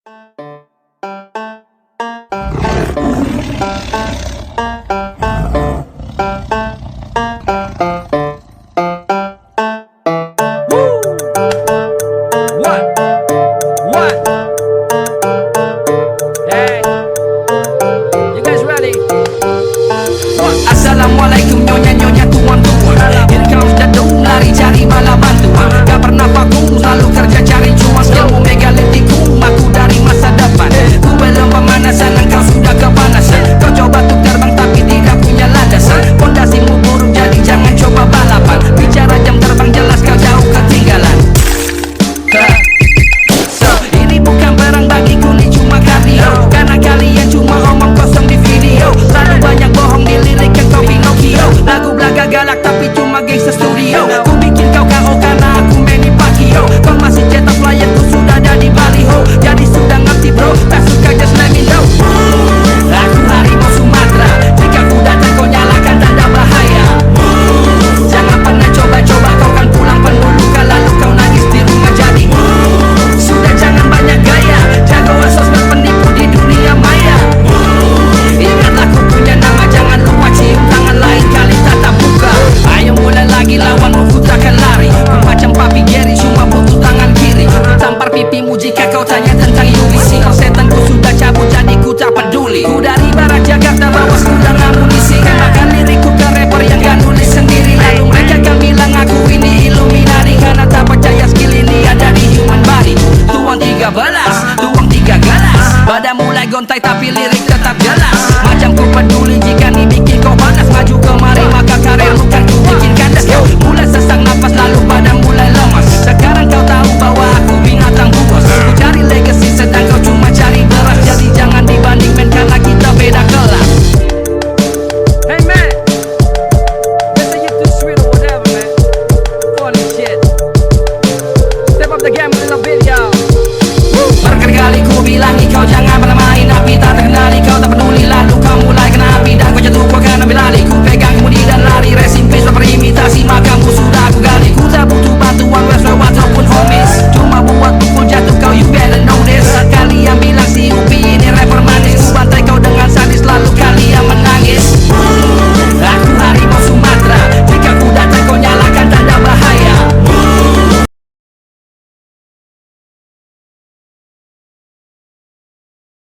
Assalamualaikum nyonya-nyonya tuan-tuan. Here comes the doom, lari cari bala bantuan. Gak pernah vakum, selalu kerja cari cuan. Skillmu megalitikum, aku dari masa depan. Ku belum pemanasan, engkau sudah kepanasan. Kau coba untuk terbang tapi tidak punya landasan. Pondasimu buruk jadi jangan coba balapan. Bicara jam terbang jelas kau jauh ketinggalan. So, ini bukan perang bagiku, ini cuma kardio. Karena kalian cuma omong kosong di video. Lalu banyak bohong di lirik yang kau Pinocchio. Lagu belaga galak tapi cuma gangsta studio. Ku bikin kau KO karena aku Manny Pacquiao. Kau masih cetak flyer, ku sudah ada di baliho. Jadi sudah ngerti bro, tak suka just let me know. Aku harimau Sumatera, jika ku datang kau nyalakan tanda bahaya. Jangan pernah coba-coba, kau kan pulang penuh luka. Lalu kau nangis di rumah jadi. Sudah jangan banyak gaya, jagoan sosmed penipu di dunia maya. Ingatlah ku punya nama, jangan lupa cium tangan, lain kali tatap muka. Ayo mulai lagi, lawanmu ku takkan lari. Ku macam Papi Gary, cuma butuh tangan kiri. Tampar pipimu jika kau tanya tentang UBC. Kau setan ku sudah cabut jadi ku tak peduli. Ku dari barat Jakarta bawa gudang amunisi. Makan lirikku ke rapper yang gak nulis sendiri. Lalu mereka kan bilang aku ini Illuminati. Karena tak percaya skill ini ada di human body. Tuang 13 galas. Badan mulai gontai tapi lirik tetap jelas. Macam ku peduli jika nih